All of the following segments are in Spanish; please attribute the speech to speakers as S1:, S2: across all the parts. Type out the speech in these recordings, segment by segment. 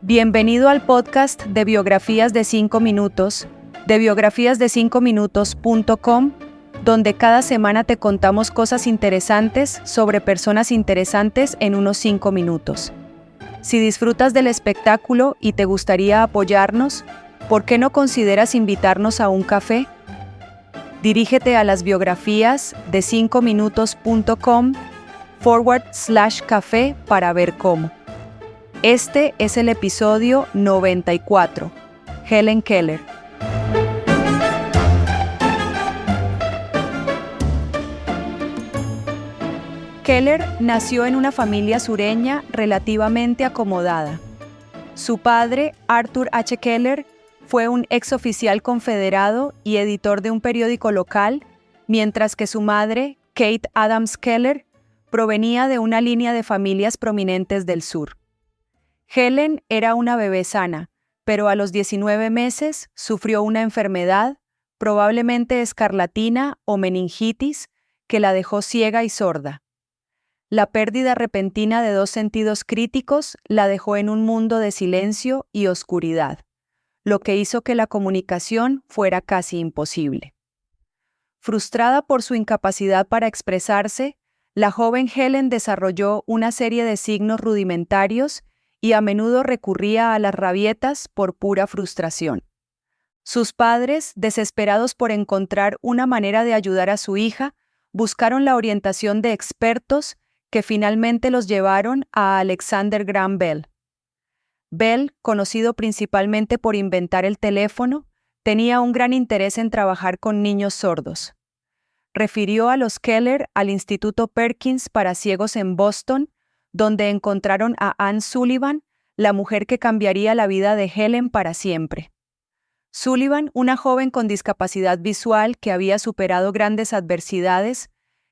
S1: Bienvenido al podcast de Biografías de 5 minutos, de biografiasde5minutos.com, donde cada semana te contamos cosas interesantes sobre personas interesantes en unos 5 minutos. Si disfrutas del espectáculo y te gustaría apoyarnos, ¿por qué no consideras invitarnos a un café? Dirígete a las biografías de 5minutos.com/café para ver cómo. Este es el episodio 94. Helen Keller. Keller nació en una familia sureña relativamente acomodada. Su padre, Arthur H. Keller, fue un exoficial confederado y editor de un periódico local, mientras que su madre, Kate Adams Keller, provenía de una línea de familias prominentes del sur. Helen era una bebé sana, pero a los 19 meses sufrió una enfermedad, probablemente escarlatina o meningitis, que la dejó ciega y sorda. La pérdida repentina de 2 sentidos críticos la dejó en un mundo de silencio y oscuridad, lo que hizo que la comunicación fuera casi imposible. Frustrada por su incapacidad para expresarse, la joven Helen desarrolló una serie de signos rudimentarios y a menudo recurría a las rabietas por pura frustración. Sus padres, desesperados por encontrar una manera de ayudar a su hija, buscaron la orientación de expertos que finalmente los llevaron a Alexander Graham Bell. Bell, conocido principalmente por inventar el teléfono, tenía un gran interés en trabajar con niños sordos. Refirió a los Keller al Instituto Perkins para ciegos en Boston, donde encontraron a Anne Sullivan, la mujer que cambiaría la vida de Helen para siempre. Sullivan, una joven con discapacidad visual que había superado grandes adversidades,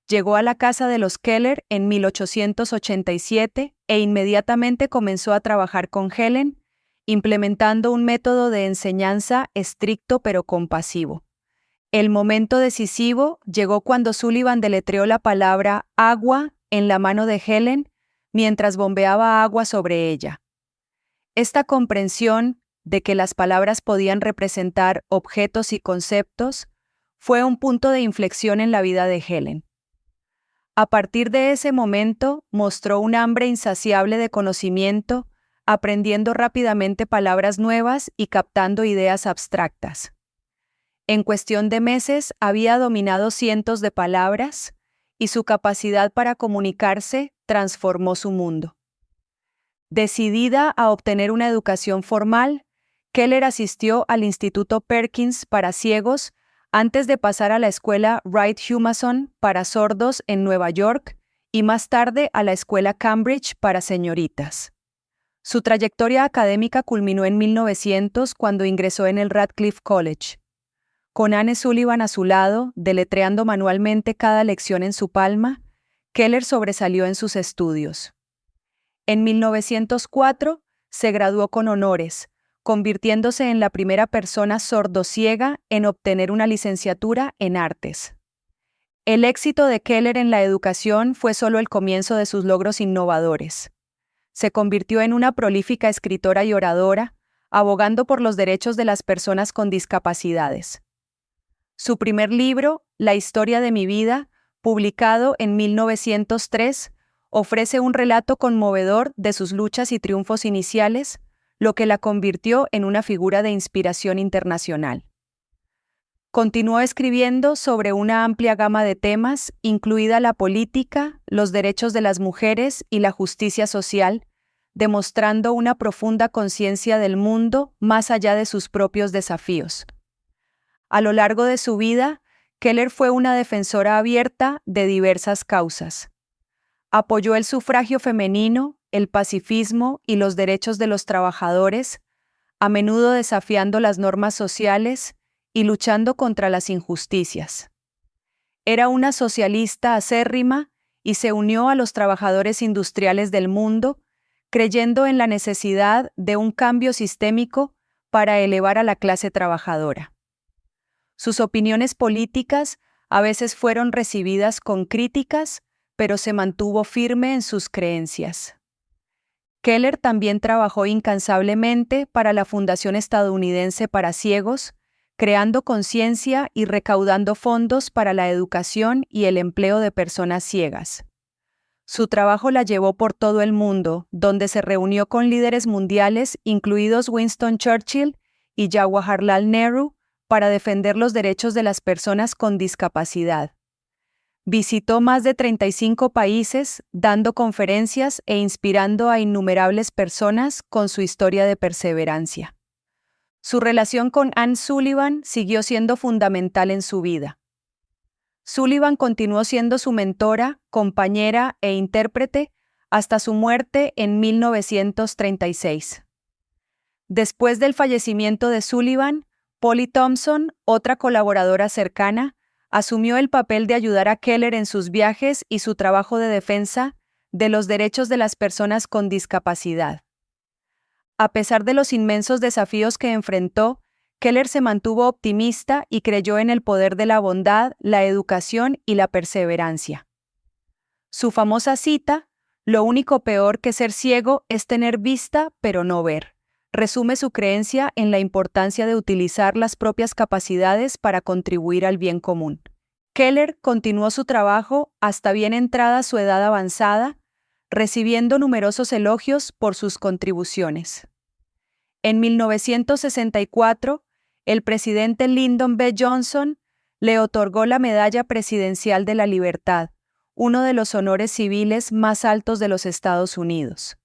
S1: llegó a la casa de los Keller en 1887 e inmediatamente comenzó a trabajar con Helen, implementando un método de enseñanza estricto pero compasivo. El momento decisivo llegó cuando Sullivan deletreó la palabra agua en la mano de Helen mientras bombeaba agua sobre ella. Esta comprensión de que las palabras podían representar objetos y conceptos fue un punto de inflexión en la vida de Helen. A partir de ese momento mostró un hambre insaciable de conocimiento, aprendiendo rápidamente palabras nuevas y captando ideas abstractas. En cuestión de meses había dominado cientos de palabras y su capacidad para comunicarse transformó su mundo. Decidida a obtener una educación formal, Keller asistió al Instituto Perkins para ciegos antes de pasar a la escuela Wright-Humason para sordos en Nueva York y más tarde a la escuela Cambridge para señoritas. Su trayectoria académica culminó en 1900 cuando ingresó en el Radcliffe College. Con Anne Sullivan a su lado, deletreando manualmente cada lección en su palma, Keller sobresalió en sus estudios. En 1904 se graduó con honores, convirtiéndose en la primera persona sordociega en obtener una licenciatura en artes. El éxito de Keller en la educación fue solo el comienzo de sus logros innovadores. Se convirtió en una prolífica escritora y oradora, abogando por los derechos de las personas con discapacidades. Su primer libro, La historia de mi vida, publicado en 1903, ofrece un relato conmovedor de sus luchas y triunfos iniciales, lo que la convirtió en una figura de inspiración internacional. Continuó escribiendo sobre una amplia gama de temas, incluida la política, los derechos de las mujeres y la justicia social, demostrando una profunda conciencia del mundo más allá de sus propios desafíos. A lo largo de su vida, Keller fue una defensora abierta de diversas causas. Apoyó el sufragio femenino, el pacifismo y los derechos de los trabajadores, a menudo desafiando las normas sociales y luchando contra las injusticias. Era una socialista acérrima y se unió a los trabajadores industriales del mundo, creyendo en la necesidad de un cambio sistémico para elevar a la clase trabajadora. Sus opiniones políticas a veces fueron recibidas con críticas, pero se mantuvo firme en sus creencias. Keller también trabajó incansablemente para la Fundación Estadounidense para Ciegos, creando conciencia y recaudando fondos para la educación y el empleo de personas ciegas. Su trabajo la llevó por todo el mundo, donde se reunió con líderes mundiales, incluidos Winston Churchill y Jawaharlal Nehru, para defender los derechos de las personas con discapacidad. Visitó más de 35 países, dando conferencias e inspirando a innumerables personas con su historia de perseverancia. Su relación con Anne Sullivan siguió siendo fundamental en su vida. Sullivan continuó siendo su mentora, compañera e intérprete hasta su muerte en 1936. Después del fallecimiento de Sullivan, Polly Thompson, otra colaboradora cercana, asumió el papel de ayudar a Keller en sus viajes y su trabajo de defensa de los derechos de las personas con discapacidad. A pesar de los inmensos desafíos que enfrentó, Keller se mantuvo optimista y creyó en el poder de la bondad, la educación y la perseverancia. Su famosa cita, "Lo único peor que ser ciego es tener vista pero no ver", resume su creencia en la importancia de utilizar las propias capacidades para contribuir al bien común. Keller continuó su trabajo hasta bien entrada su edad avanzada, recibiendo numerosos elogios por sus contribuciones. En 1964, el presidente Lyndon B. Johnson le otorgó la Medalla Presidencial de la Libertad, uno de los honores civiles más altos de los Estados Unidos.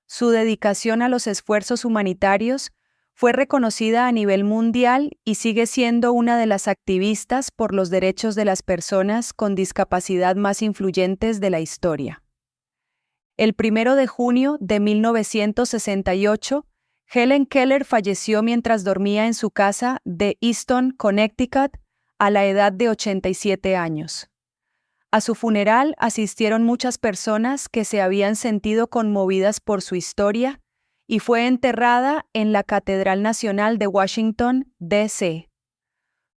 S1: Su dedicación a los esfuerzos humanitarios fue reconocida a nivel mundial y sigue siendo una de las activistas por los derechos de las personas con discapacidad más influyentes de la historia. El 1 de junio de 1968, Helen Keller falleció mientras dormía en su casa de Easton, Connecticut, a la edad de 87 años. A su funeral asistieron muchas personas que se habían sentido conmovidas por su historia y fue enterrada en la Catedral Nacional de Washington, D.C.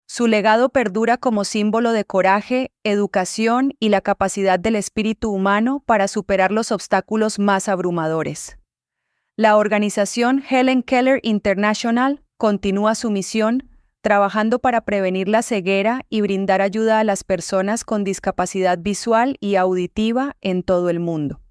S1: Su legado perdura como símbolo de coraje, educación y la capacidad del espíritu humano para superar los obstáculos más abrumadores. La organización Helen Keller International continúa su misión, trabajando para prevenir la ceguera y brindar ayuda a las personas con discapacidad visual y auditiva en todo el mundo.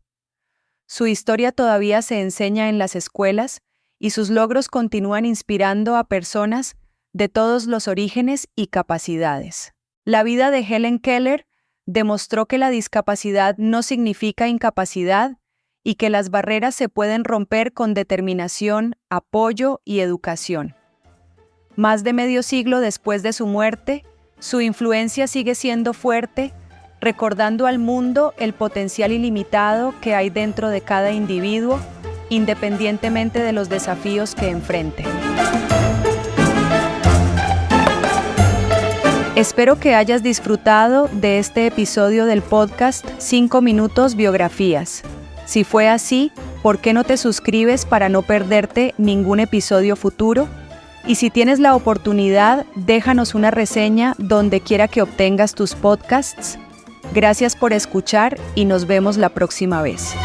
S1: Su historia todavía se enseña en las escuelas y sus logros continúan inspirando a personas de todos los orígenes y capacidades. La vida de Helen Keller demostró que la discapacidad no significa incapacidad y que las barreras se pueden romper con determinación, apoyo y educación. Más de medio siglo después de su muerte, su influencia sigue siendo fuerte, recordando al mundo el potencial ilimitado que hay dentro de cada individuo, independientemente de los desafíos que enfrente. Espero que hayas disfrutado de este episodio del podcast 5 Minutos Biografías. Si fue así, ¿por qué no te suscribes para no perderte ningún episodio futuro? Y si tienes la oportunidad, déjanos una reseña donde quiera que obtengas tus podcasts. Gracias por escuchar y nos vemos la próxima vez.